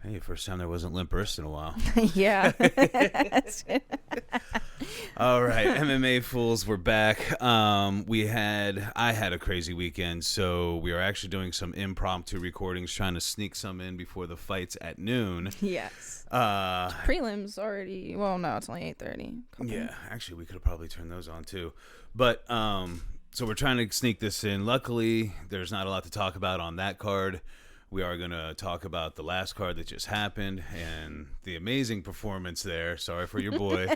Hey, first time there wasn't limp wrist in a while. Yeah. All right, MMA fools, we're back. I had a crazy weekend, so we are actually doing some impromptu recordings, trying to sneak some in before the fights at noon. Yes. Uh, Prelims already. Well, no, it's only 8:30. yeah, actually, we could have probably turned those on too, but so we're trying to sneak this in. Luckily, there's not a lot to talk about on that card. We are going to talk about the last card that just happened and the amazing performance there. Sorry for your boy.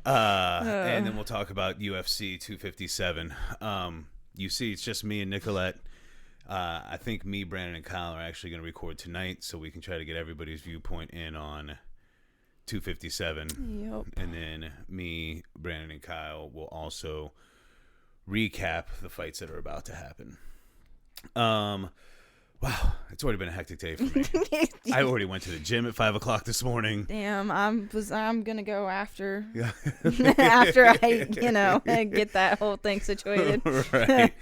And then we'll talk about UFC 257. You see, it's just me and Nicolette. I think me, Brandon, and Kyle are actually going to record tonight so we can try to get everybody's viewpoint in on 257. Yep. And then me, Brandon, and Kyle will also recap the fights that are about to happen. Wow, it's already been a hectic day for me. I already went to the gym at 5 o'clock this morning. Damn, I'm gonna go after after I get that whole thing situated. Right.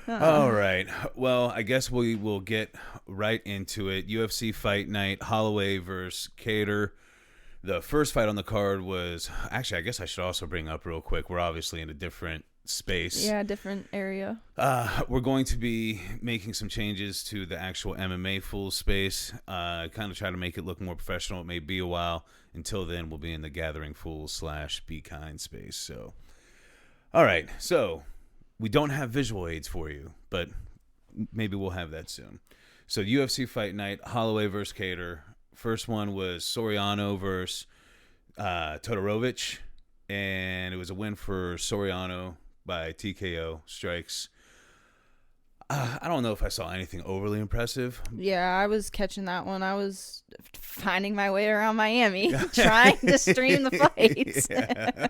All right. Well, I guess we will get right into it. UFC Fight Night, Holloway versus Kattar. The first fight on the card was actually, I guess I should also bring up real quick. We're obviously in a different space. Yeah, different area. We're going to be making some changes to the actual MMA full space. Kind of try to make it look more professional. It may be a while. Until then, we'll be in the Gathering Fools / Be Kind space. So, all right. So, we don't have visual aids for you, but maybe we'll have that soon. So, UFC Fight Night, Holloway versus Kattar. First one was Soriano versus Todorovich, and it was a win for Soriano by TKO strikes. I don't know if I saw anything overly impressive. Yeah, I was catching that one. I was finding my way around Miami, trying to stream the fights. Yeah.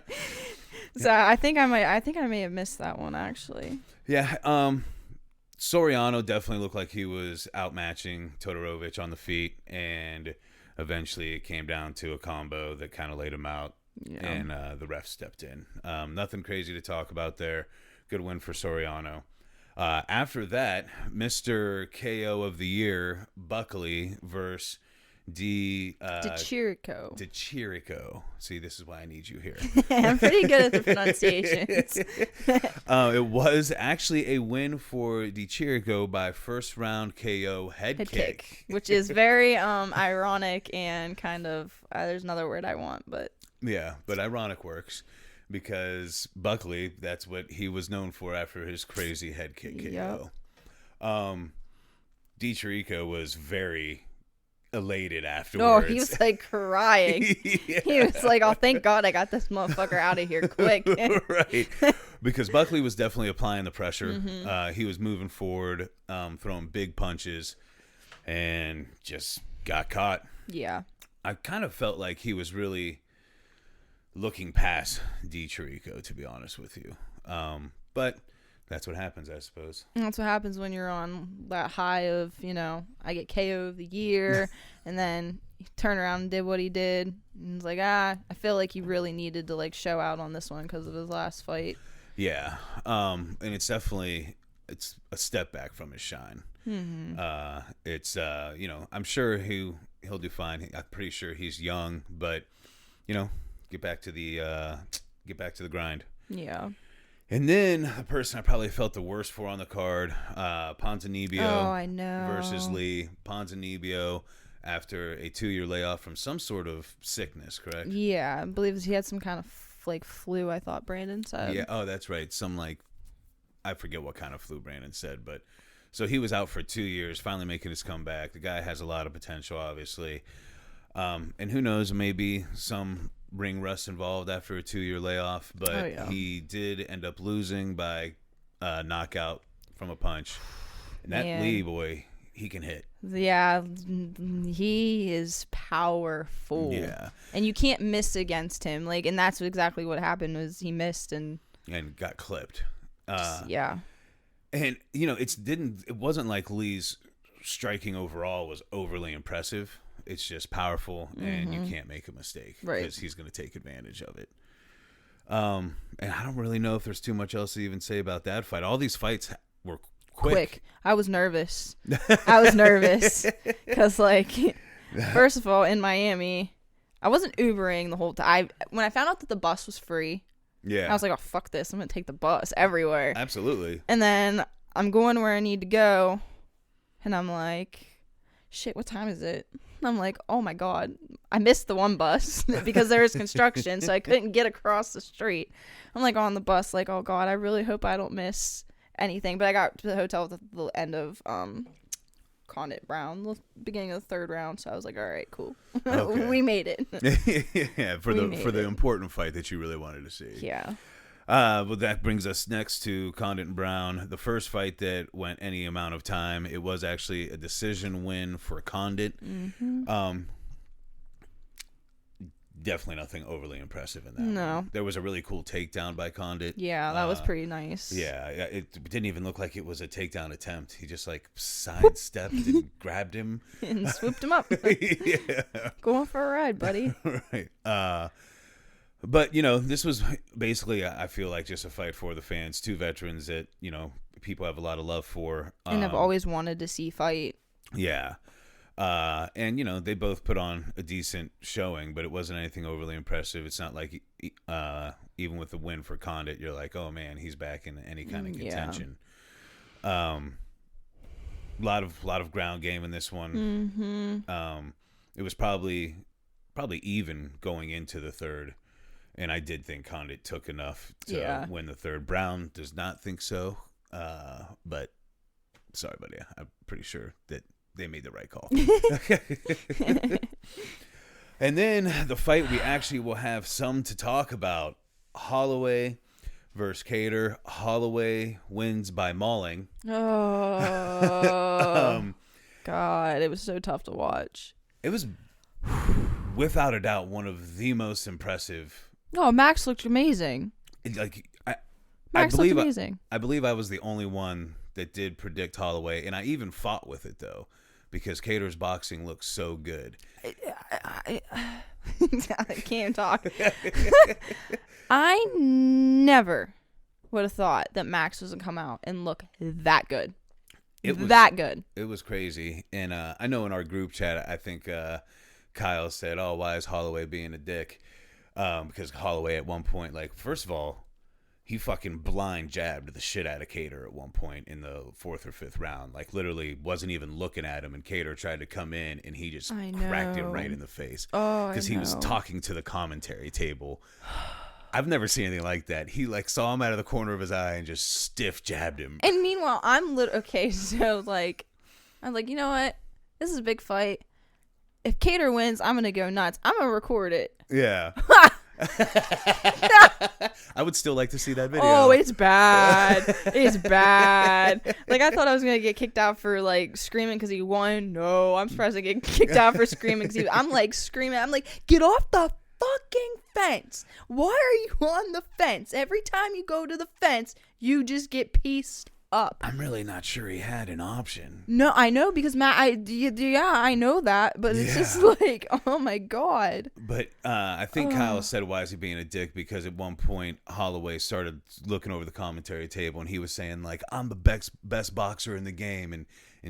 So I think I may have missed that one actually. Yeah. Soriano definitely looked like he was outmatching Todorovich on the feet, and eventually it came down to a combo that kind of laid him out. Yeah. And the ref stepped in. Nothing crazy to talk about there. Good win for Soriano. After that, Mr. KO of the Year, Buckley versus DiCirico. See, this is why I need you here. I'm pretty good at the pronunciations. It was actually a win for DiCirico by first round KO head kick. Which is very ironic and kind of there's another word I want, but yeah, but ironic works because Buckley, that's what he was known for after his crazy head kick KO. Yep. DiCirico was very elated afterwards. Oh, he was like crying. Yeah. He was like, "Oh, thank God I got this motherfucker out of here quick." Right. Because Buckley was definitely applying the pressure. Mm-hmm. He was moving forward, throwing big punches, and just got caught. Yeah. I kind of felt like he was really looking past DiCirico, to be honest with you. But that's what happens, I suppose. That's what happens when you're on that high of, I get KO of the year, and then he turned around and did what he did. And it's like, I feel like he really needed to show out on this one because of his last fight. Yeah. And it's definitely, it's a step back from his shine. Mm-hmm. It's, I'm sure he'll do fine. I'm pretty sure he's young, but, get back to the grind. Yeah. And then the person I probably felt the worst for on the card, Ponzinibbio. Oh, I know. Versus Lee. Ponzinibbio after a 2-year layoff from some sort of sickness, correct? Yeah, I believe he had some kind of flu, I thought Brandon said. Yeah, oh, that's right. I forget what kind of flu Brandon said, but so he was out for 2 years, finally making his comeback. The guy has a lot of potential, obviously. And who knows, maybe some ring rust involved after a 2-year layoff, but he did end up losing by knockout from a punch. And that Lee boy, he can hit. Yeah, he is powerful. Yeah, and you can't miss against him. And that's exactly what happened. Was he missed and got clipped. Yeah, and it wasn't like Lee's striking overall was overly impressive. It's just powerful, and you can't make a mistake because he's going to take advantage of it. And I don't really know if there's too much else to even say about that fight. All these fights were quick. I was nervous. Because First of all, in Miami, I wasn't Ubering the whole time. When I found out that the bus was free, Yeah. I was like, oh, fuck this. I'm going to take the bus everywhere. Absolutely. And then I'm going where I need to go. And I'm like, shit, what time is it? And I'm like, oh, my God. I missed the one bus because there was construction, so I couldn't get across the street. I'm like on the bus, like, oh, God, I really hope I don't miss anything. But I got to the hotel at the end of Condit Brown, the beginning of the third round. So I was like, all right, cool. Okay. We made it. Yeah, for the important fight that you really wanted to see. Yeah. Well, that brings us next to Condit and Brown. The first fight that went any amount of time, it was actually a decision win for Condit. Mm-hmm. Definitely nothing overly impressive in that. No. one. There was a really cool takedown by Condit. Yeah, that was pretty nice. Yeah, it didn't even look like it was a takedown attempt. He just like sidestepped and grabbed him And swooped him up. Yeah. Going for a ride, buddy. Right. But, you know, this was basically, I feel like, just a fight for the fans. Two veterans that, you know, people have a lot of love for. And I've always wanted to see fight. Yeah. And, you know, they both put on a decent showing, but it wasn't anything overly impressive. It's not like, even with the win for Condit, you're like, oh, man, he's back in any kind of contention. Yeah. Lot of ground game in this one. Mm-hmm. It was probably even going into the third. And I did think Condit took enough to win the third. Brown does not think so. But sorry, buddy. I'm pretty sure that they made the right call. And then the fight we actually will have some to talk about. Holloway versus Kattar. Holloway wins by mauling. Oh, God. It was so tough to watch. It was, without a doubt, one of the most impressive. Oh, Max looked amazing. Max looked amazing. I believe I was the only one that did predict Holloway, and I even fought with it, though, because Kattar's boxing looks so good. I can't talk. I never would have thought that Max was going to come out and look that good. It was crazy. And I know in our group chat, I think Kyle said, oh, why is Holloway being a dick? Because Holloway at one point, like, first of all, he fucking blind jabbed the shit out of Kattar at one point in the fourth or fifth round. Like, literally wasn't even looking at him, and Kattar tried to come in, and he just cracked him right in the face. Oh, because he was talking to the commentary table. I've never seen anything like that. He, like, saw him out of the corner of his eye and just stiff jabbed him. And meanwhile, okay, so, like, I'm like, you know what? This is a big fight. If Kattar wins, I'm going to go nuts. I'm going to record it. Yeah. I would still like to see that video. Oh, it's bad. It's bad. Like, I thought I was going to get kicked out for, like, screaming because he won. No, I'm surprised I get kicked out for screaming because I'm, like, screaming. I'm like, get off the fucking fence. Why are you on the fence? Every time you go to the fence, you just get pieced up. I'm really not sure he had an option. No, I know because Matt, I know that, but it's just like, oh my God. But I think Kyle said, why is he being a dick? Because at one point, Holloway started looking over the commentary table and he was saying, like, I'm the best boxer in the game and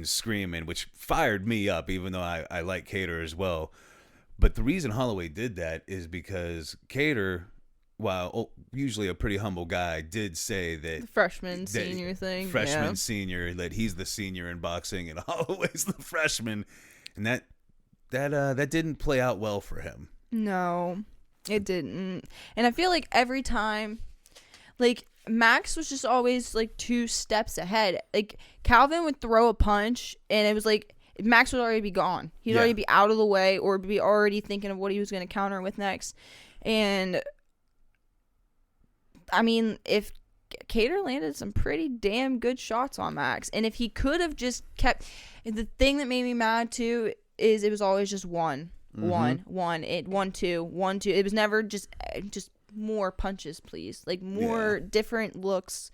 screaming, which fired me up, even though I like Kattar as well. But the reason Holloway did that is because Kattar, while usually a pretty humble guy, did say that senior thing. Senior, that he's the senior in boxing and Holloway's the freshman, and that didn't play out well for him. No, it didn't. And I feel like every time, like, Max was just always like 2 steps ahead. Like, Calvin would throw a punch and it was like Max would already be gone. He'd already be out of the way or be already thinking of what he was going to counter with next. And I mean, if Kattar landed some pretty damn good shots on Max, and if he could have just kept, the thing that made me mad too is it was always just one, 2. It was never just more punches, please, like more different looks.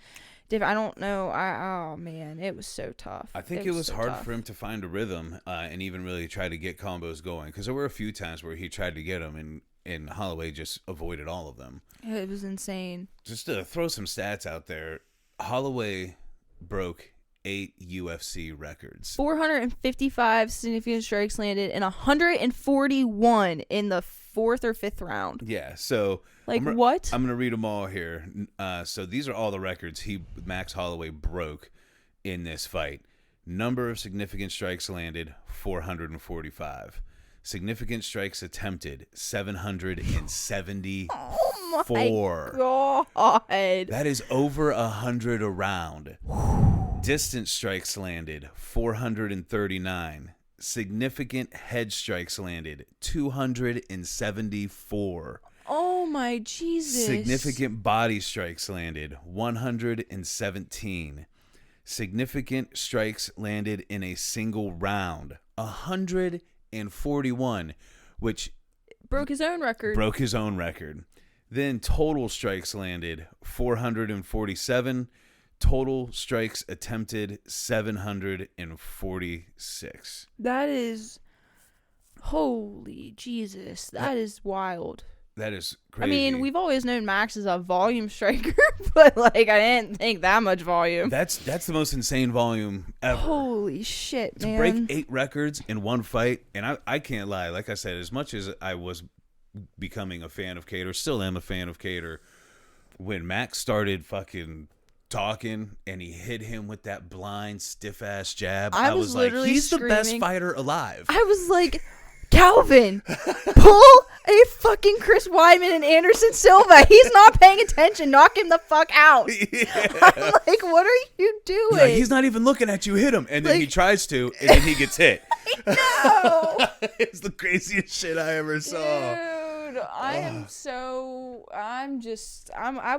I don't know. Oh man, it was so tough. I think it was so hard for him to find a rhythm and even really try to get combos going, because there were a few times where he tried to get them and Holloway just avoided all of them. It was insane. Just to throw some stats out there, Holloway broke UFC records. 455 significant strikes landed and 141 in the 4th or 5th round. Yeah, so what? I'm gonna read them all here. So these are all the records Max Holloway broke in this fight. Number of significant strikes landed, 445. Significant strikes attempted, 774. Oh my God. That is over 100 a round. Distance strikes landed, 439. Significant head strikes landed, 274. Oh my Jesus. Significant body strikes landed, 117. Significant strikes landed in a single round, 141, which broke his own record. Then total strikes landed, 447. Total strikes attempted, 746. That is, holy Jesus, that is wild. That is crazy. I mean, we've always known Max is a volume striker, but like I didn't think that much volume. That's the most insane volume ever. Holy shit, man. To break 8 records in one fight, and I can't lie. Like I said, as much as I was becoming a fan of Kattar, still am a fan of Kattar, when Max started fucking talking and he hit him with that blind, stiff-ass jab, I was like, he's screaming. The best fighter alive. I was like, Calvin, pull a fucking Chris Weidman and Anderson Silva. He's not paying attention. Knock him the fuck out. Yeah. I'm like, what are you doing? Like, he's not even looking at you. Hit him. And then he tries to, and then he gets hit. I know. It's the craziest shit I ever saw. Dude, I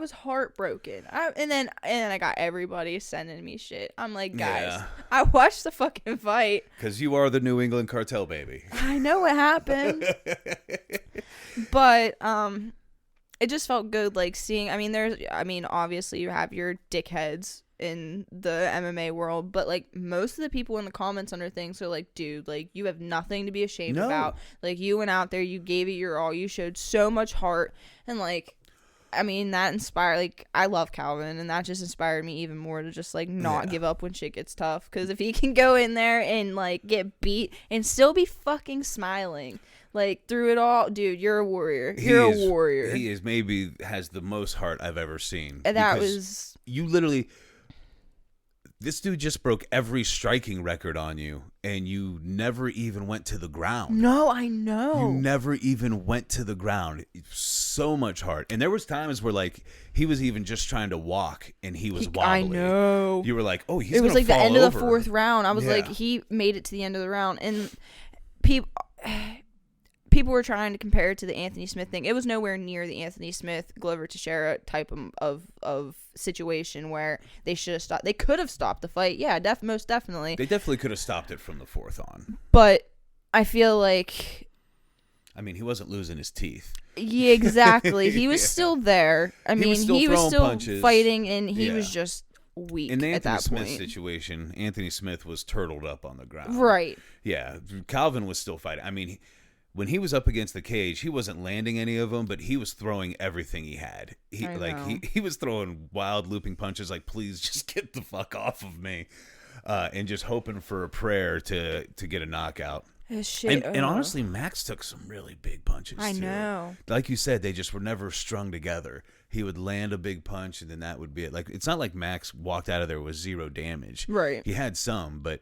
was heartbroken. And then I got everybody sending me shit. I'm like, guys, I watched the fucking fight. Because you are the New England cartel, baby. I know what happened. But it just felt good, like seeing. I mean, obviously you have your dickheads in the MMA world, but like most of the people in the comments under things are like, dude, like you have nothing to be ashamed about. Like you went out there, you gave it your all, you showed so much heart, and like, I mean, that inspired, like, I love Calvin, and that just inspired me even more to just like not give up when shit gets tough, because if he can go in there and like get beat and still be fucking smiling like through it all, dude, you're a warrior. You're a warrior. He is maybe has the most heart I've ever seen. And that was, you literally, this dude just broke every striking record on you, and you never even went to the ground. No, I know. You never even went to the ground. So much heart. And there was times where, like, he was even just trying to walk, and he was wobbly. I know. You were like, oh, he's going to fall over. It was like the end of the 4th round. I was like, he made it to the end of the round. And people were trying to compare it to the Anthony Smith thing. It was nowhere near the Anthony Smith, Glover Teixeira type of situation where they should have stopped. They could have stopped the fight. Yeah, most definitely. They definitely could have stopped it from the 4th on. But I feel like, I mean, he wasn't losing his teeth. Yeah, exactly. He was still there. I mean, he was still punches. Fighting, and he was just weak in the at that Anthony point. Smith situation. Anthony Smith was turtled up on the ground. Right. Yeah, Calvin was still fighting. I mean, when he was up against the cage, he wasn't landing any of them, but he was throwing everything he had. He was throwing wild looping punches, like, please just get the fuck off of me, and just hoping for a prayer to get a knockout. Shit, and honestly, Max took some really big punches. I too. know. Like you said, they just were never strung together. He would land a big punch, and then that would be it. Like, it's not like Max walked out of there with 0 damage. Right. He had some, but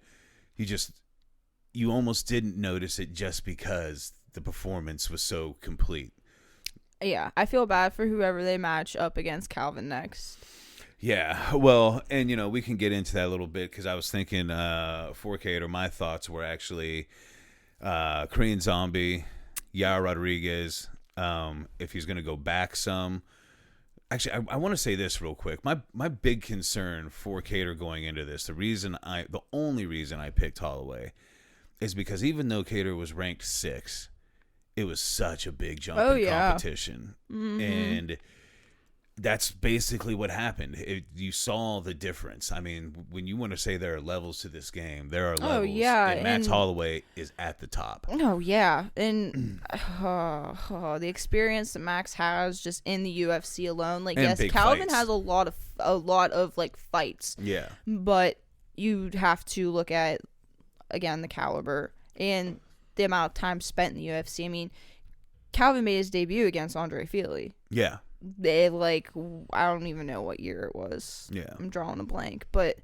you almost didn't notice it just because the performance was so complete. Yeah, I feel bad for whoever they match up against Calvin next. Yeah, well, and we can get into that a little bit, because I was thinking 4K, or my thoughts were actually Korean Zombie, Yair Rodriguez, if he's going to go back some. Actually, I want to say this real quick. My big concern for Kattar going into this, the only reason I picked Holloway, is because even though Kattar was ranked 6, it was such a big jump in competition. Mm-hmm. And that's basically what happened. You saw the difference. I mean, when you want to say there are levels to this game, there are levels. Oh, yeah. And Max Holloway is at the top. Oh, yeah. And the experience that Max has just in the UFC alone. Like, and yes, Calvin has a lot of like fights. Yeah. But you'd have to look at, again, the caliber and the amount of time spent in the UFC. I mean, Calvin made his debut against Andre Fili. Yeah. They, like, I don't even know what year it was. Yeah. I'm drawing a blank. But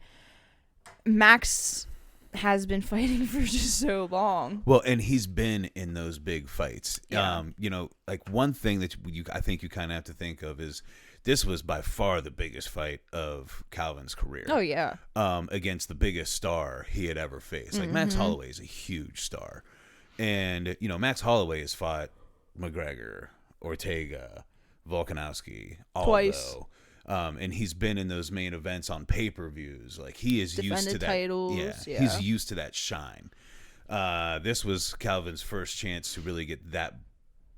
Max has been fighting for just so long. Well, and he's been in those big fights. Yeah. You know, like one thing that I think you kind of have to think of is this was by far the biggest fight of Calvin's career. Oh, yeah. Against the biggest star he had ever faced. Like, Max Holloway is a huge star. And, you know, Max Holloway has fought McGregor, Ortega, Volkanovski, Aldo. Twice. And he's been in those main events on pay-per-views. Like, he is used to that. Titles. Yeah, he's used to that shine. This was Calvin's first chance to really get that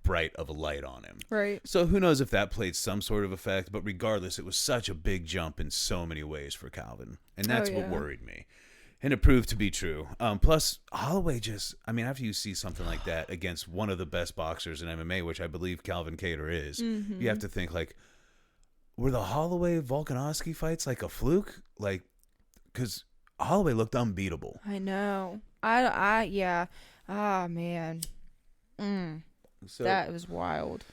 bright of a light on him. Right. So who knows if that played some sort of effect, but regardless, it was such a big jump in so many ways for Calvin. And that's what worried me. And it proved to be true. Plus, Holloway just, I mean, after you see something like that against one of the best boxers in MMA, which I believe Calvin Kattar is, you have to think, like, were the Holloway-Volkanovski fights like a fluke? Like, because Holloway looked unbeatable. I know. Yeah. Ah, man. So, that was wild.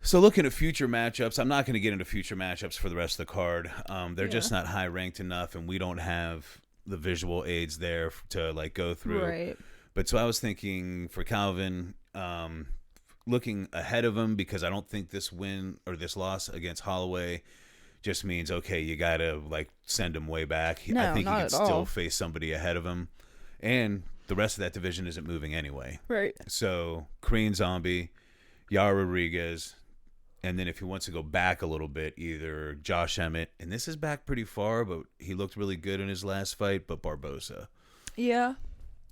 So looking at future matchups, I'm not going to get into future matchups for the rest of the card. They're just not high ranked enough, and we don't have the visual aids there to like go through. Right. But so I was thinking for Calvin, looking ahead of him, because I don't think this win or this loss against Holloway just means, okay, you got to like send him way back. No, I think he not can at still all. face somebody ahead of him. And the rest of that division isn't moving anyway. Right. So Korean Zombie, Yara Rodriguez, and then if he wants to go back a little bit, either Josh Emmett, and this is back pretty far, but he looked really good in his last fight, but Barbosa. Yeah.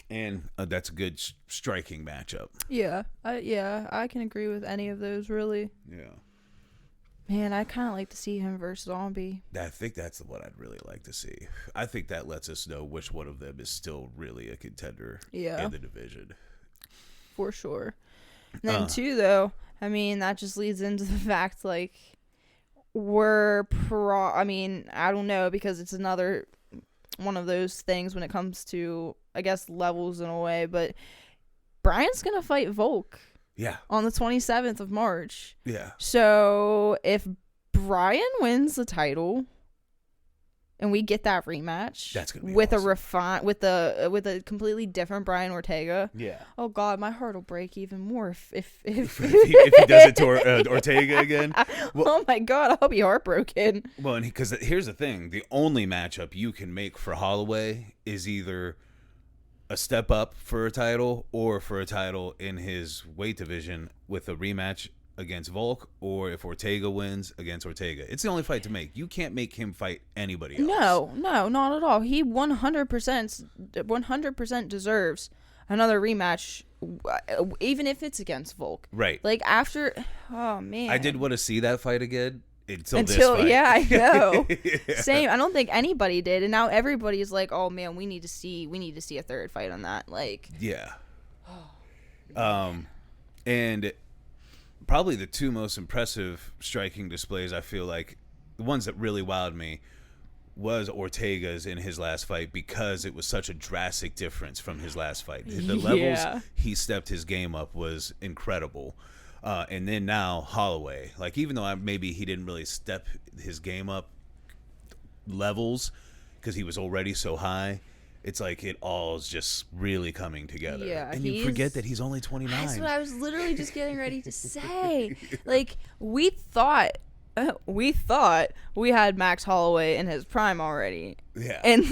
And that's a good striking matchup. Yeah. I can agree with any of those, really. Yeah. Man, I kind of like to see him versus Zombie. I think that's what I'd really like to see. I think that lets us know which one of them is still really a contender in the division. For sure. And then, too, though, I mean, that just leads into the fact, like, I mean, I don't know, because it's another one of those things when it comes to, I guess, levels in a way, but Brian's going to fight Volk. Yeah. On the 27th of March. Yeah. So if Brian wins the title and we get that rematch, that's gonna be with awesome. with a completely different Brian Ortega. Yeah. Oh God, my heart will break even more if he does it to Ortega again. Well, oh my God, I'll be heartbroken. Well, and because here's the thing: the only matchup you can make for Holloway is either a step up for a title or for a title in his weight division with a rematch against Volk, or if Ortega wins against Ortega. It's the only fight to make. You can't make him fight anybody else. No, not at all. He 100% deserves another rematch, even if it's against Volk. Right. Like after, oh man. I did want to see that fight again. Until this fight. Yeah, I know. Yeah. Same. I don't think anybody did, and now everybody's like, "Oh man, we need to see a third fight on that." Like, yeah. And probably the two most impressive striking displays, I feel like, the ones that really wowed me, was Ortega's in his last fight, because it was such a drastic difference from his last fight. The levels he stepped his game up was incredible. And then now Holloway, like, even though maybe he didn't really step his game up levels because he was already so high, it's like it all is just really coming together. Yeah, and you forget that he's only 29. That's what I was literally just getting ready to say. Like, we thought we had Max Holloway in his prime already. Yeah. And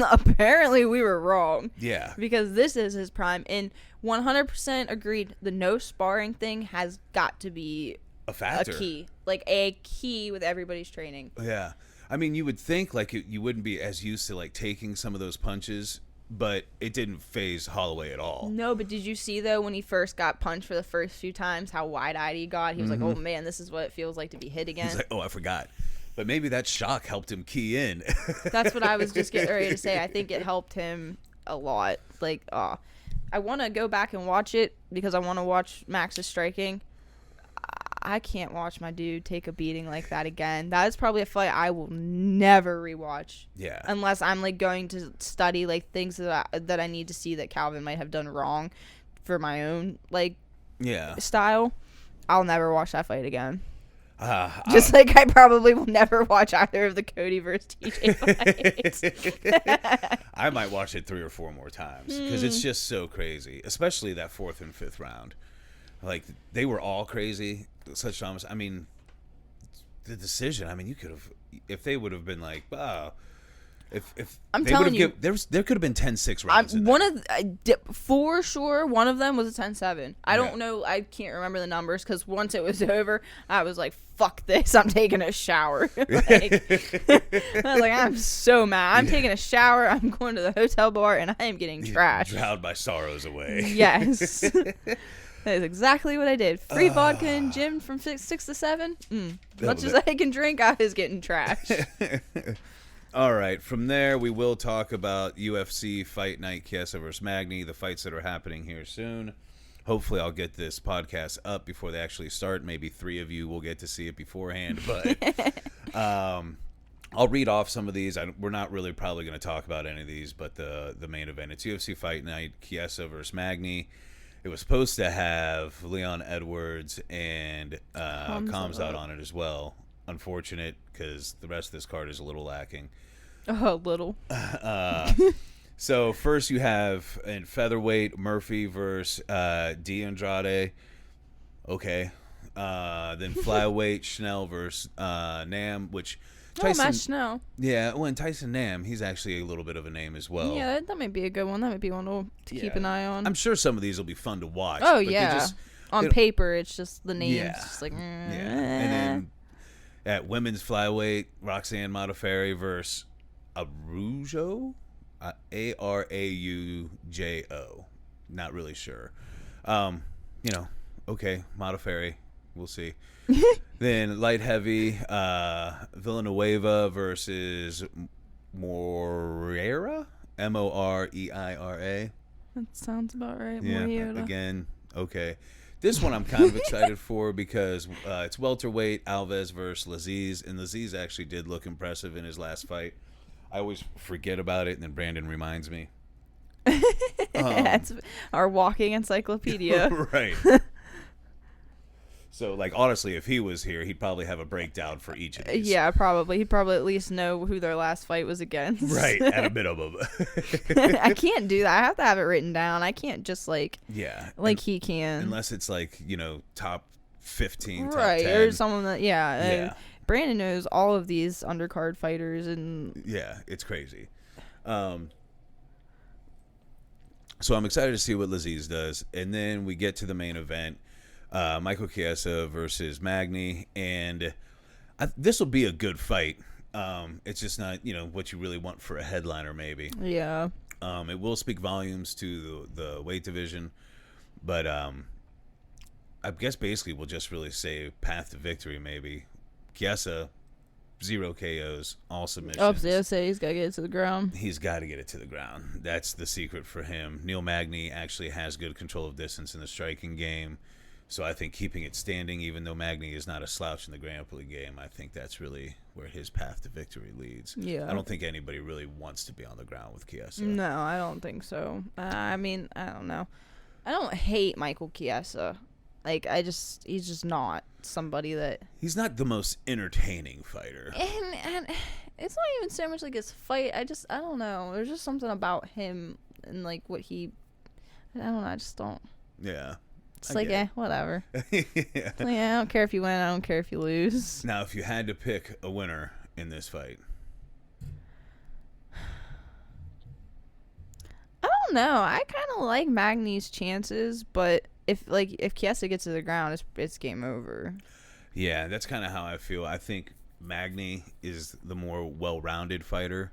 apparently we were wrong. Yeah. Because this is his prime. And 100% agreed, the no sparring thing has got to be a factor. A key. Like, a key with everybody's training. Yeah. I mean, you would think, like, you wouldn't be as used to, like, taking some of those punches, but it didn't phase Holloway at all. No, but did you see, though, when he first got punched for the first few times, how wide-eyed he got? He was like, oh, man, this is what it feels like to be hit again. He's like, oh, I forgot. But maybe that shock helped him key in. That's what I was just getting ready to say. I think it helped him a lot. Like, I want to go back and watch it because I want to watch Max's striking. I can't watch my dude take a beating like that again. That is probably a fight I will never rewatch. Yeah. Unless I'm like going to study like things that I need to see that Calvin might have done wrong for my own like style. I'll never watch that fight again. Just like I probably will never watch either of the Cody versus TJ fights. I might watch it 3 or 4 more times because it's just so crazy, especially that 4th and 5th round. Like, they were all crazy, such dramas. I mean, the decision, I mean, you could have, if they would have been like, oh, if I'm they telling you, there could have been 10-6 rounds. For sure, one of them was a 10-7. I don't know, I can't remember the numbers because once it was over, I was like, fuck this, I'm taking a shower. I was like, I'm so mad. I'm taking a shower, I'm going to the hotel bar, and I am getting trashed. Drowned my sorrows away. Yes. That is exactly what I did. Free vodka and gym from 6 to 7. Much as I can drink, I was getting trashed. All right. From there, we will talk about UFC Fight Night Kiesa versus Magny, the fights that are happening here soon. Hopefully, I'll get this podcast up before they actually start. Maybe 3 of you will get to see it beforehand. But I'll read off some of these. We're not really probably going to talk about any of these, but the main event. It's UFC Fight Night Kiesa versus Magny. It was supposed to have Leon Edwards and Kamzat on it as well. Unfortunate, because the rest of this card is a little lacking. A little. So first you have in featherweight Murphy versus D'Andrade. Okay. Then flyweight Schnell versus Nam, which Tyson, Matt Schnell. Yeah, well, and Tyson Nam, he's actually a little bit of a name as well. Yeah, that might be a good one. That might be one to keep an eye on. I'm sure some of these will be fun to watch. Oh, yeah. On paper, it's just the names. Yeah. Just like, And then at women's flyweight, Roxanne Modafferi versus Araujo? Araujo. Not really sure. Okay, Modafferi. We'll see. Then light heavy, Villanueva versus Moreira, Moreira. That sounds about right. Yeah, Moreira. again, okay. This one I'm kind of excited for because it's welterweight Alves versus Laziz, and Laziz actually did look impressive in his last fight. I always forget about it, and then Brandon reminds me. That's our walking encyclopedia. Right. So, like, honestly, if he was here, he'd probably have a breakdown for each of these. Yeah, probably. He'd probably at least know who their last fight was against. Right, at a minimum. I can't do that. I have to have it written down. I can't just, like he can. Unless it's, like, top 15, right, top 10. or someone that, Brandon knows all of these undercard fighters. And yeah, it's crazy. So I'm excited to see what Laziz does. And then we get to the main event. Michael Chiesa versus Magny, and this will be a good fight. It's just not, what you really want for a headliner, maybe. Yeah. It will speak volumes to the weight division, but I guess basically we'll just really say path to victory, maybe. Chiesa, 0 KOs, all submissions. Oh, so he's got to get it to the ground. He's got to get it to the ground. That's the secret for him. Neil Magny actually has good control of distance in the striking game. So I think keeping it standing, even though Magny is not a slouch in the grappling game, I think that's really where his path to victory leads. Yeah. I don't think anybody really wants to be on the ground with Chiesa. No, I don't think so. I don't know. I don't hate Michael Chiesa. Like, he's just not somebody that... He's not the most entertaining fighter. And it's not even so much like his fight. I don't know. There's just something about him and, like, what he... I don't know. I just don't... Yeah. It's whatever. Yeah. Like, I don't care if you win. I don't care if you lose. Now, if you had to pick a winner in this fight, I don't know. I kind of like Magny's chances, but if Kiesa gets to the ground, it's game over. Yeah, that's kind of how I feel. I think Magny is the more well-rounded fighter,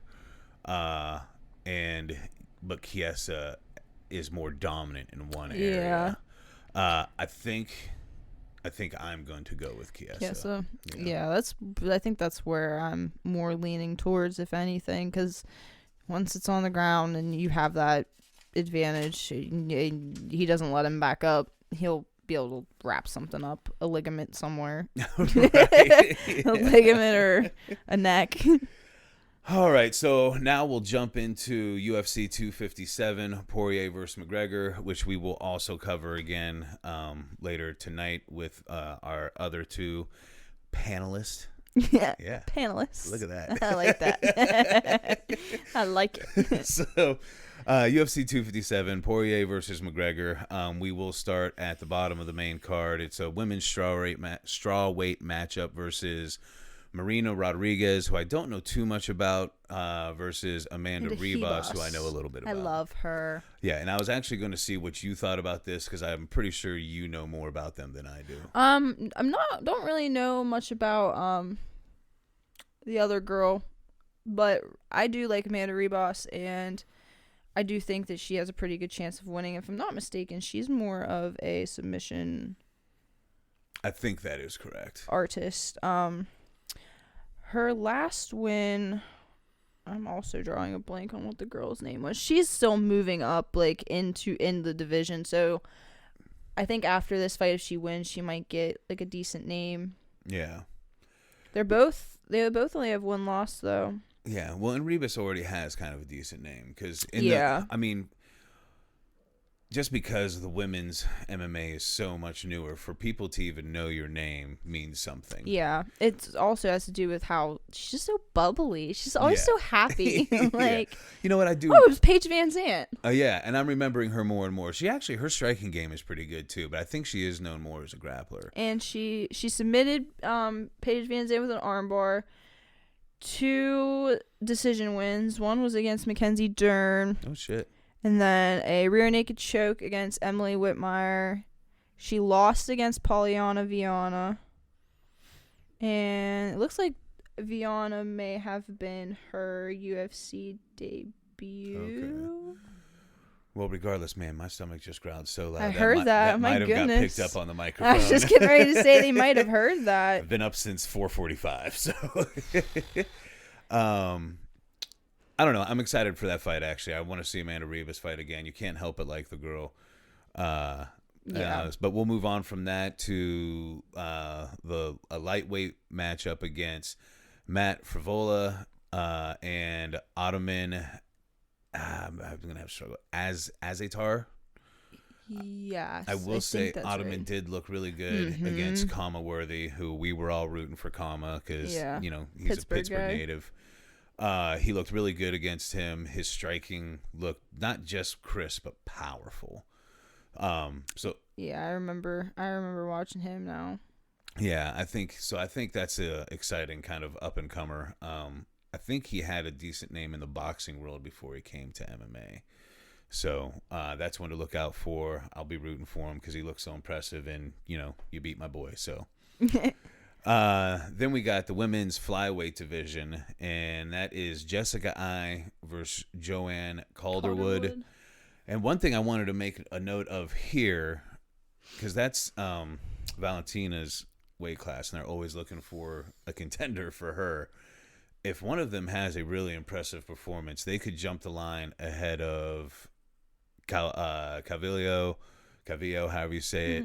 but Chiesa is more dominant in one area. Yeah. I think I'm going to go with Chiesa. Yeah, I think that's where I'm more leaning towards, if anything, because once it's on the ground and you have that advantage, he doesn't let him back up. He'll be able to wrap something up, a ligament somewhere. Right. A ligament or a neck. All right, so now we'll jump into UFC 257, Poirier versus McGregor, which we will also cover again later tonight with our other two panelists. Yeah. Yeah. Panelists. Look at that. I like that. I like it. So, UFC 257, Poirier versus McGregor. We will start at the bottom of the main card. It's a women's strawweight matchup versus Marina Rodriguez, who I don't know too much about, versus Amanda Ribas, who I know a little bit about. I love her. Yeah, and I was actually going to see what you thought about this because I'm pretty sure you know more about them than I do. Don't really know much about the other girl, but I do like Amanda Ribas, and I do think that she has a pretty good chance of winning. If I'm not mistaken, she's more of a submission. I think that is correct. Artist. Her last win, I'm also drawing a blank on what the girl's name was. She's still moving up like in the division, so I think after this fight, if she wins, she might get like a decent name. Yeah. They both only have one loss though. Yeah, well, and Ribas already has kind of a decent name because just because the women's MMA is so much newer, for people to even know your name means something. Yeah, it also has to do with how she's just so bubbly. She's always so happy. Like, yeah. You know what I do? Oh, it was Paige Van Zandt. Yeah, and I'm remembering her more and more. Her striking game is pretty good too, but I think she is known more as a grappler. And she submitted Paige Van Zandt with an armbar. 2 decision wins. One was against Mackenzie Dern. Oh shit. And then a rear naked choke against Emily Whitmire. She lost against Polyana Viana. And it looks like Viana may have been her UFC debut. Okay. Well, regardless, man, my stomach just growled so loud. I heard that. My might goodness. have got picked up on the microphone. I was just getting ready to say they might have heard that. I've been up since 4:45, so... I don't know. I'm excited for that fight, actually. I want to see Amanda Ribas fight again. You can't help but like the girl. But we'll move on from that to a lightweight matchup against Matt Frivola and Ottoman. I'm going to have to struggle. Azatar. Yes. I will say Ottoman did look really good against Kama Worthy, who we were all rooting for Kama because, he's a Pittsburgh native. He looked really good against him. His striking looked not just crisp but powerful. Yeah, I remember watching him now. Yeah, I think that's a exciting kind of up and comer. I think he had a decent name in the boxing world before he came to MMA. So that's one to look out for. I'll be rooting for him because he looks so impressive, and you beat my boy. So. Then we got the women's flyweight division, and that is Jessica Ai versus Joanne Calderwood. And one thing I wanted to make a note of here, because that's Valentina's weight class, and they're always looking for a contender for her. If one of them has a really impressive performance, they could jump the line ahead of Cavillo, however you say it,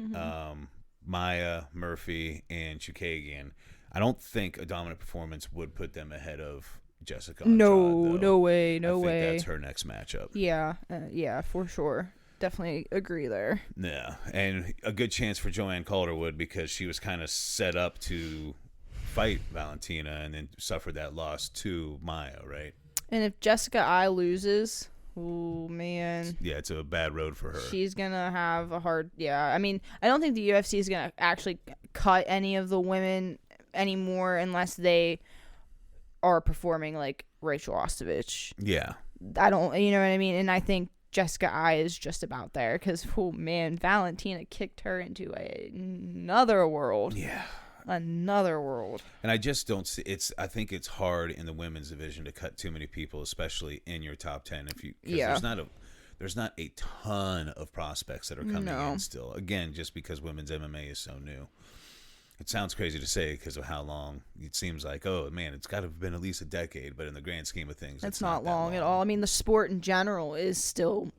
Maya, Murphy, and Chukagian. I don't think a dominant performance would put them ahead of Jessica Andrade, no way. I think that's her next matchup. Yeah, for sure. Definitely agree there. Yeah, and a good chance for Joanne Calderwood because she was kind of set up to fight Valentina and then suffered that loss to Maya, right? And if Jessica Ai loses... Oh, man. Yeah, it's a bad road for her. She's going to have a hard... Yeah, I mean, I don't think the UFC is going to actually cut any of the women anymore unless they are performing like Rachel Ostovich. Yeah. I don't... You know what I mean? And I think Jessica Ai is just about there because, oh, man, Valentina kicked her into another world. Yeah. Another world. And I just don't see I think it's hard in the women's division to cut too many people, especially in your top 10 there's not a ton of prospects that are coming in still. Again, just because women's MMA is so new. It sounds crazy to say because of how long it seems like, oh man, it's got to have been at least a decade, but in the grand scheme of things, it's not long at all. I mean, the sport in general is still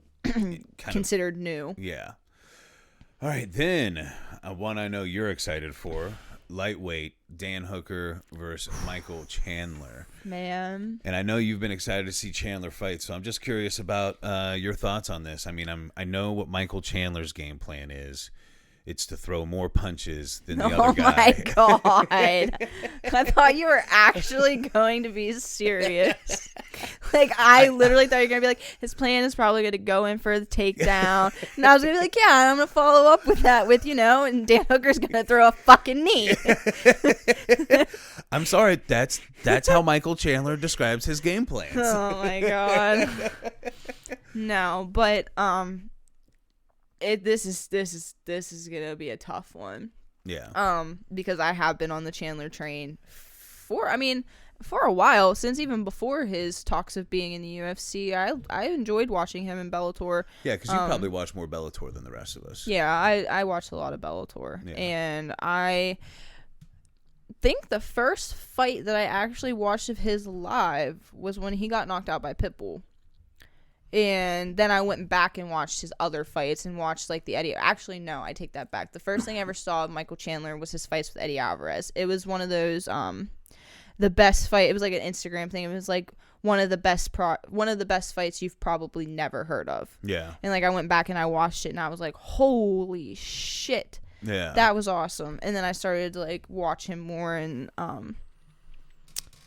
considered new. Yeah. All right, then one I know you're excited for, lightweight Dan Hooker versus Michael Chandler. Man. And I know you've been excited to see Chandler fight, so I'm just curious about your thoughts on this. I mean, I know what Michael Chandler's game plan is. It's to throw more punches than the other guy. Oh my God. I thought you were actually going to be serious. Like, I literally thought you were going to be like, his plan is probably going to go in for the takedown. And I was going to be like, yeah, I'm going to follow up with that with, and Dan Hooker's going to throw a fucking knee. I'm sorry. That's how Michael Chandler describes his game plans. Oh my God. No, but, this is gonna be a tough one. Yeah. Because I have been on the Chandler train for a while, since even before his talks of being in the UFC. I enjoyed watching him in Bellator. Yeah, because you probably watch more Bellator than the rest of us. Yeah, I watched a lot of Bellator, and I think the first fight that I actually watched of his live was when he got knocked out by Pitbull. And then I went back and watched his other fights and watched like the Eddie. Actually, no, I take that back. The first thing I ever saw of Michael Chandler was his fights with Eddie Alvarez. It was one of those the best fight. It was like an Instagram thing. It was like one of the best fights you've probably never heard of. Yeah. And like I went back and I watched it and I was like, holy shit. Yeah. That was awesome. And then I started to like watch him more, and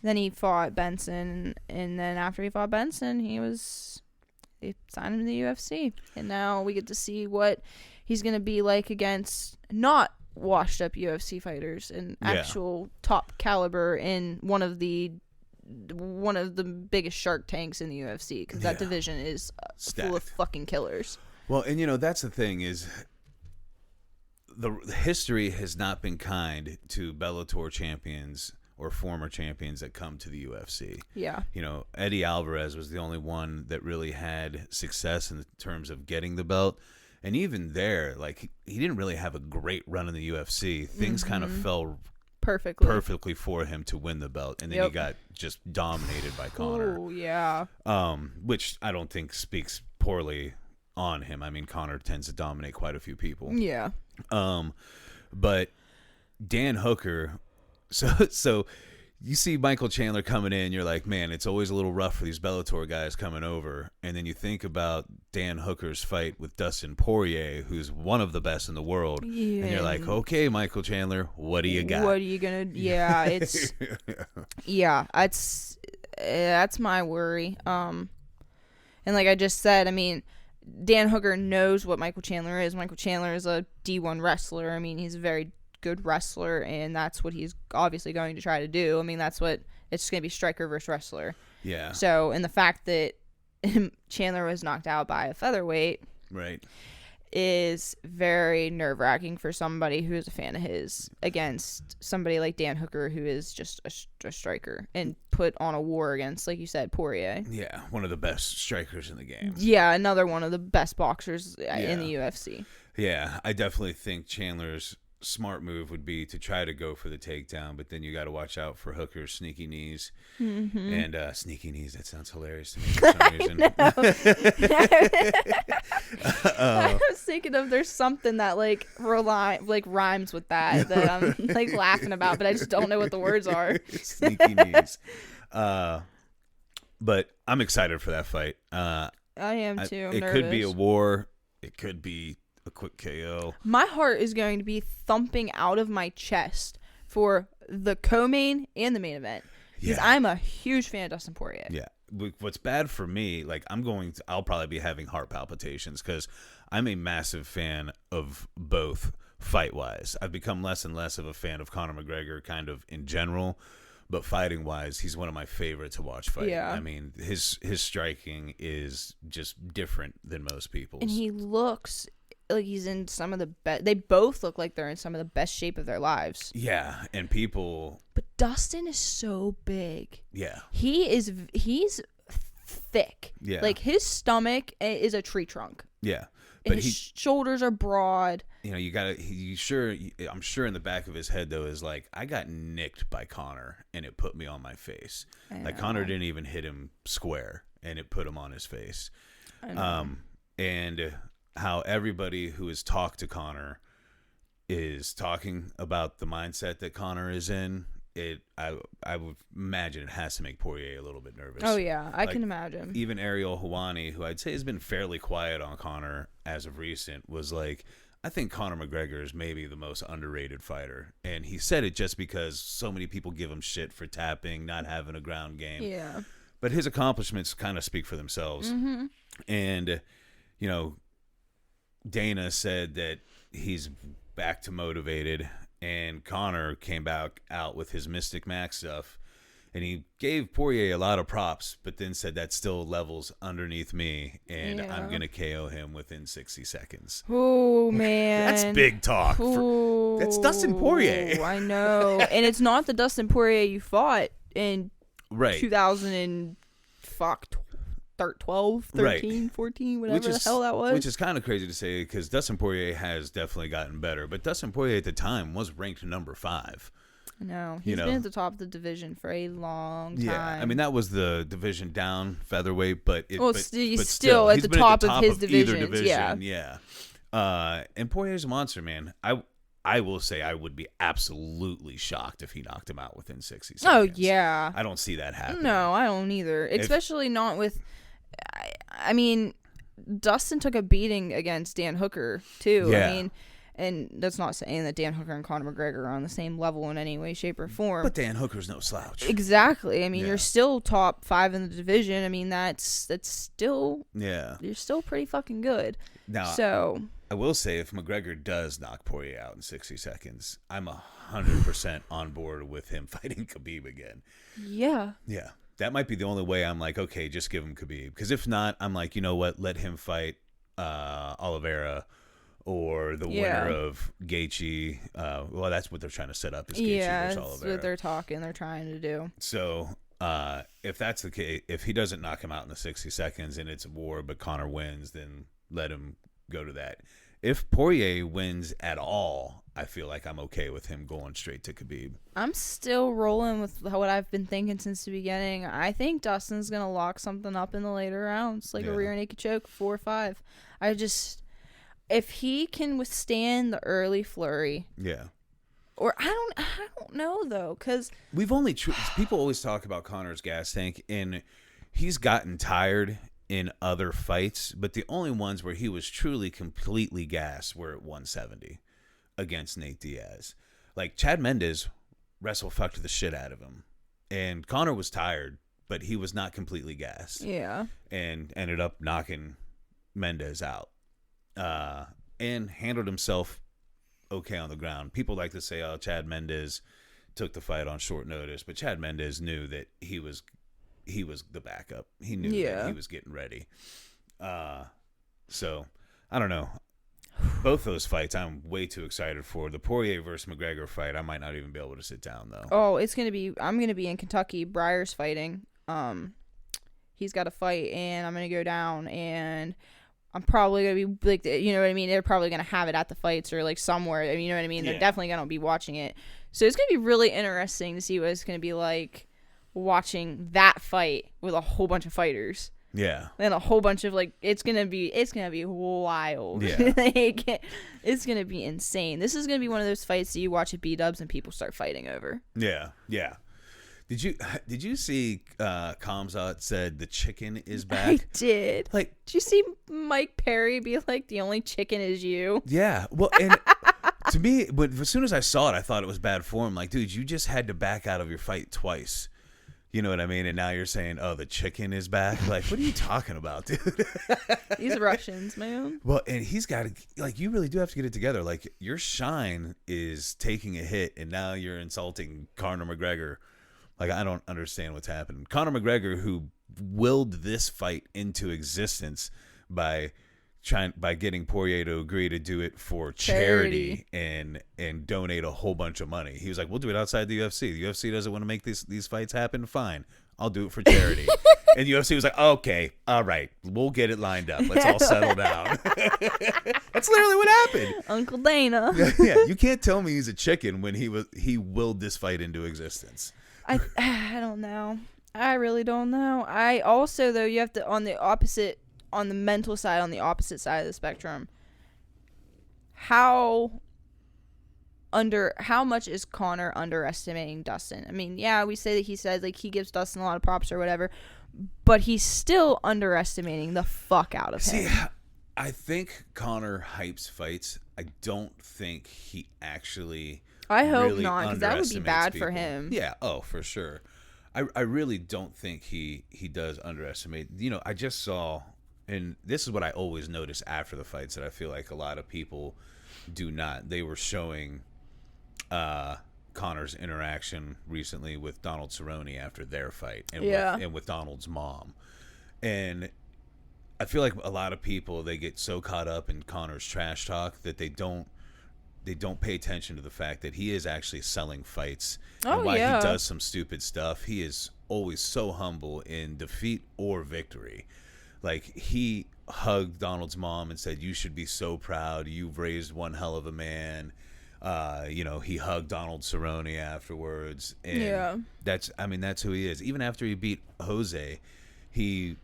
then he fought Benson, and then after he fought Benson, they signed him to the UFC, and now we get to see what he's going to be like against not washed up UFC fighters and actual top caliber in one of the biggest shark tanks in the UFC, because that division is full of fucking killers. Well, and that's the thing is the history has not been kind to Bellator champions or former champions that come to the UFC. Yeah. Eddie Alvarez was the only one that really had success in terms of getting the belt. And even there, like, he didn't really have a great run in the UFC. Things kind of fell perfectly for him to win the belt. And then he got just dominated by Conor. Oh, yeah. Which I don't think speaks poorly on him. I mean, Conor tends to dominate quite a few people. Yeah. But Dan Hooker... So you see Michael Chandler coming in, you're like, man, it's always a little rough for these Bellator guys coming over. And then you think about Dan Hooker's fight with Dustin Poirier, who's one of the best in the world. Yeah. And you're like, okay, Michael Chandler, what do you got? What are you going to... Yeah, it's... yeah, that's my worry. And like I just said, I mean, Dan Hooker knows what Michael Chandler is. Michael Chandler is a D1 wrestler. I mean, he's a very good wrestler, and that's what he's obviously going to try to do. I mean, it's just going to be striker versus wrestler. Yeah. So, and the fact that Chandler was knocked out by a featherweight, right, is very nerve-wracking for somebody who is a fan of his against somebody like Dan Hooker, who is just a striker and put on a war against, like you said, Poirier. Yeah, one of the best strikers in the game. Yeah, another one of the best boxers in the UFC. Yeah, I definitely think Chandler's smart move would be to try to go for the takedown, but then you got to watch out for Hooker's sneaky knees. And sneaky knees, that sounds hilarious to me for some reason. I was thinking of there's something that like rhymes with that I'm like laughing about, but I just don't know what the words are. Sneaky knees. But I'm excited for that fight. I am too. I'm it nervous. Could be a war. It could be a quick KO. My heart is going to be thumping out of my chest for the co-main and the main event, because I'm a huge fan of Dustin Poirier. Yeah. What's bad for me, like I'll probably be having heart palpitations because I'm a massive fan of both fight-wise. I've become less and less of a fan of Conor McGregor kind of in general, but fighting-wise, he's one of my favorite to watch fight. Yeah. I mean, his striking is just different than most people's. And he looks like he's in some of the best. They both look like they're in some of the best shape of their lives. Yeah, and people. But Dustin is so big. Yeah. He's thick. Yeah. Like his stomach is a tree trunk. Yeah. But his shoulders are broad. You gotta. I'm sure in the back of his head though is like, I got nicked by Conor and it put me on my face. Like Conor didn't even hit him square and it put him on his face. I know. And how everybody who has talked to Conor is talking about the mindset that Conor is in. I would imagine it has to make Poirier a little bit nervous. Oh yeah, I can imagine. Even Ariel Helwani, who I'd say has been fairly quiet on Conor as of recent, was like, I think Conor McGregor is maybe the most underrated fighter. And he said it just because so many people give him shit for tapping, not having a ground game. Yeah. But his accomplishments kind of speak for themselves. Mm-hmm. And, you know, Dana said that he's back to motivated, and Conor came back out with his Mystic Max stuff, and he gave Poirier a lot of props, but then said that still levels underneath me, and I'm going to KO him within 60 seconds. Oh, man. That's big talk. That's Dustin Poirier. I know. And it's not the Dustin Poirier you fought in 2012, 13, 14, whatever the hell that was. Which is kind of crazy to say because Dustin Poirier has definitely gotten better. But Dustin Poirier at the time was ranked number 5. No, he's been at the top of the division for a long time. Yeah, I mean, that was the division down featherweight, but he's still at the top of his divisions. Yeah. And Poirier's a monster, man. I will say I would be absolutely shocked if he knocked him out within 60 seconds. Oh, yeah. I don't see that happening. No, I don't either. Especially not with... I mean, Dustin took a beating against Dan Hooker, too. Yeah. I mean, and that's not saying that Dan Hooker and Conor McGregor are on the same level in any way, shape, or form. But Dan Hooker's no slouch. Exactly. I mean, you're still top 5 in the division. I mean, that's still... Yeah. You're still pretty fucking good. Now, so... I will say, if McGregor does knock Poirier out in 60 seconds, I'm 100% on board with him fighting Khabib again. Yeah. Yeah. That might be the only way I'm like, okay, just give him Khabib. Because if not, I'm like, you know what? Let him fight Oliveira or the winner of Gaethje. Well, that's what they're trying to set up is Gaethje versus Oliveira. That's what they're trying to do. So if that's the case, if he doesn't knock him out in the 60 seconds and it's a war, but Conor wins, then let him go to that. If Poirier wins at all, I feel like I'm okay with him going straight to Khabib. I'm still rolling with what I've been thinking since the beginning. I think Dustin's going to lock something up in the later rounds, like a rear naked choke, 4 or 5. If he can withstand the early flurry. Yeah. Or I don't know, though, because... people always talk about Conor's gas tank, and he's gotten tired in other fights, but the only ones where he was truly completely gassed were at 170 against Nate Diaz. Like, Chad Mendes wrestle-fucked the shit out of him, and Conor was tired, but he was not completely gassed. Yeah. And ended up knocking Mendes out, and handled himself okay on the ground. People like to say, oh, Chad Mendes took the fight on short notice, but Chad Mendes knew that he was the backup. He knew that he was getting ready. So, I don't know. Both those fights I'm way too excited for. The Poirier versus McGregor fight, I might not even be able to sit down, though. Oh, I'm going to be in Kentucky. Breyer's fighting. He's got a fight, and I'm going to go down, and I'm probably going to be, like, you know what I mean? They're probably going to have it at the fights or, like, somewhere. I mean, you know what I mean? They're definitely going to be watching it. So it's going to be really interesting to see what it's going to be like watching that fight with a whole bunch of fighters. Yeah. And a whole bunch of, like, it's gonna be wild. Yeah. It's gonna be insane. This is gonna be one of those fights that you watch at B-dubs and people start fighting over. Yeah. Yeah. Did you see Kamzat said the chicken is back? I did. Like, did you see Mike Perry be like, the only chicken is you? Yeah. Well, and to me, but as soon as I saw it, I thought it was bad form. Like, dude, you just had to back out of your fight twice. You know what I mean? And now you're saying, oh, the chicken is back? Like, what are you talking about, dude? These Russians, man. Well, and he's got to, like, you really do have to get it together. Like, your shine is taking a hit, and now you're insulting Conor McGregor. Like, I don't understand what's happening. Conor McGregor, who willed this fight into existence by getting Poirier to agree to do it for charity and donate a whole bunch of money. He was like, we'll do it outside the UFC. The UFC doesn't want to make these fights happen. Fine. I'll do it for charity. And UFC was like, okay, all right, we'll get it lined up. Let's all settle down. That's literally what happened. Uncle Dana. Yeah, you can't tell me he's a chicken when he willed this fight into existence. I don't know. I really don't know. I also, though, you have to, on the opposite on the mental side, on the opposite side of the spectrum, how much is Conor underestimating Dustin? I mean, yeah, we say that he says like he gives Dustin a lot of props or whatever, but he's still underestimating the fuck out of him. I think Conor hypes fights. I don't think he actually. I hope really not, because that would be bad people. for him. Yeah, for sure. I really don't think he does underestimate. You know, I just saw, and this is what I always notice after the fights that I feel like a lot of people do not. They were showing Conor's interaction recently with Donald Cerrone after their fight, and with Donald's mom, and I feel like a lot of people, they get so caught up in Conor's trash talk that they don't pay attention to the fact that he is actually selling fights, and while he does some stupid stuff, he is always so humble in defeat or victory. Like, he hugged Donald's mom and said, "You should be so proud. You've raised one hell of a man." You know, he hugged Donald Cerrone afterwards, and that's who he is. Even after he beat Jose, he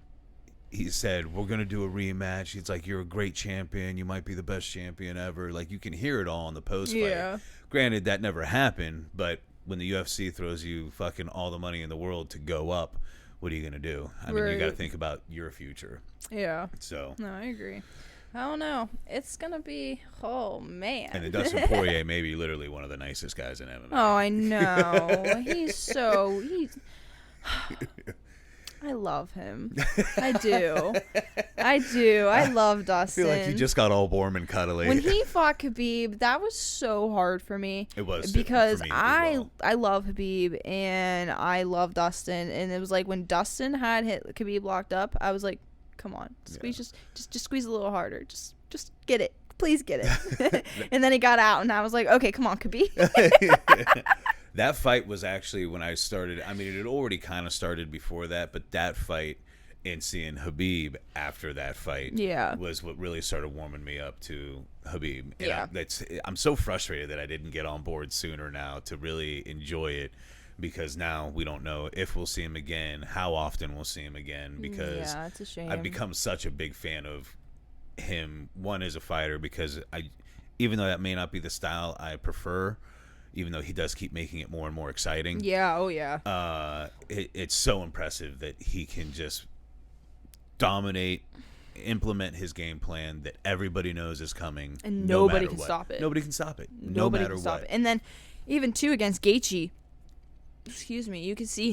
said, "We're gonna do a rematch." He's like, "You're a great champion. You might be the best champion ever." Like, you can hear it all in the post fight. Yeah. Granted, that never happened, but when the UFC throws you fucking all the money in the world to go up, what are you gonna do? I mean, you got to think about your future. Yeah. So. No, I agree. I don't know. It's gonna be, oh man. And then Dustin Poirier may be literally one of the nicest guys in MMA. Oh, I know. he's I love him. I do. I love Dustin. I feel like you just got all warm and cuddly. When he fought Khabib, that was so hard for me. It was. Because for me I love Khabib and I love Dustin. And it was like when Dustin had hit Khabib locked up, I was like, come on. Squeeze, just squeeze a little harder. Just get it. Please get it. And then he got out and I was like, okay, come on, Khabib. That fight was actually when I started. I mean, it had already kind of started before that, but that fight and seeing Khabib after that fight was what really started warming me up to Khabib. And I'm so frustrated that I didn't get on board sooner now to really enjoy it, because now we don't know if we'll see him again, how often we'll see him again, because it's a shame. I've become such a big fan of him, one, as a fighter, because even though that may not be the style I prefer, even though he does keep making it more and more exciting. Yeah, oh yeah. It's so impressive that he can just dominate, implement his game plan that everybody knows is coming. And nobody can stop it. Nobody can stop it. Nobody can stop it. And then even, too, against Gaethje, you could see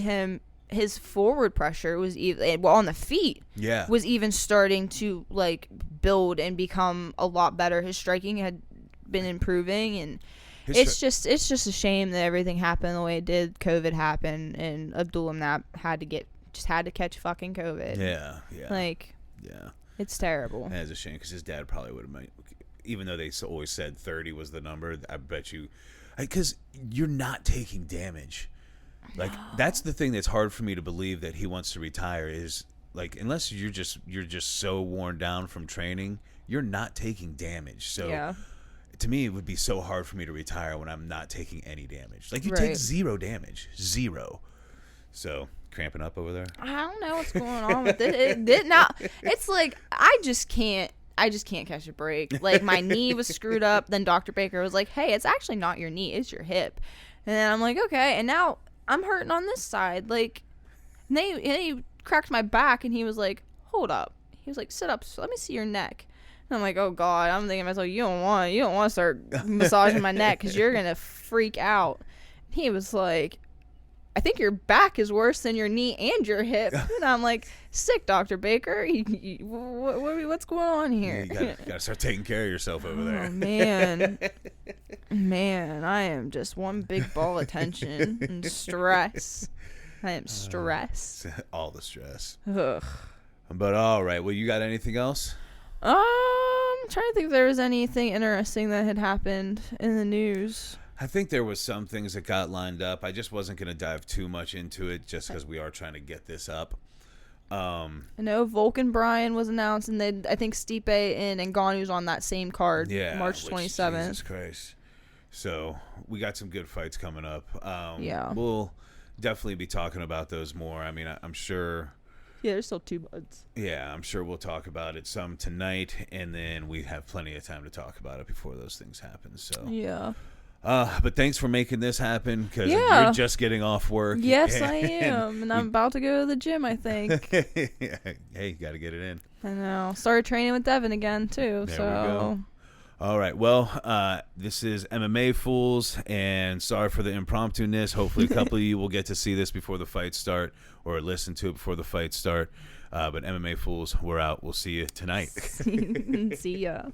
his forward pressure was even, on the feet, was even starting to, like, build and become a lot better. His striking had been improving, and it's just a shame that everything happened the way it did. COVID happened, and Abdullah had to catch fucking COVID. Yeah. It's terrible. And it's a shame, because his dad probably would have made, even though they always said 30 was the number. I bet you, because you're not taking damage. Like, that's the thing that's hard for me to believe, that he wants to retire, is like, unless you're just so worn down from training, you're not taking damage. So to me, it would be so hard for me to retire when I'm not taking any damage. Like, you take zero damage. Zero. So, cramping up over there? I don't know what's going on with it. It did not. It's like, I just can't catch a break. Like, my knee was screwed up. Then Dr. Baker was like, hey, it's actually not your knee. It's your hip. And then I'm like, okay. And now I'm hurting on this side. Like, and he cracked my back, and he was like, hold up. He was like, sit up. So let me see your neck. And I'm like, oh God. I'm thinking to myself, you don't want to start massaging my neck, because you're gonna freak out. And he was like, I think your back is worse than your knee and your hip. And I'm like, sick, Dr. Baker. What's going on here? Yeah, you gotta start taking care of yourself over there. Oh man. Man, I am just one big ball of tension and stress. I am stressed. All the stress. Ugh. But all right. Well, you got anything else? I'm trying to think if there was anything interesting that had happened in the news. I think there was some things that got lined up. I just wasn't going to dive too much into it, just because we are trying to get this up. I know Volkan Bryan was announced, and then I think Stipe and Ngannou's on that same card, March 27th. Jesus Christ. So we got some good fights coming up. Yeah. We'll definitely be talking about those more. I mean, I'm sure Yeah, there's still 2 months. Yeah, I'm sure we'll talk about it some tonight, and then we have plenty of time to talk about it before those things happen. So Yeah. but thanks for making this happen, because Yeah. you're just getting off work. Yes, I am. And I'm about to go to the gym, I think. Hey, got to get it in. I know. Started training with Devin again, too. There so. we go. All right. Well, this is MMA Fools, and sorry for the impromptu-ness. Hopefully a couple of you will get to see this before the fights start, or listen to it before the fights start. But MMA Fools, we're out. We'll see you tonight. See ya.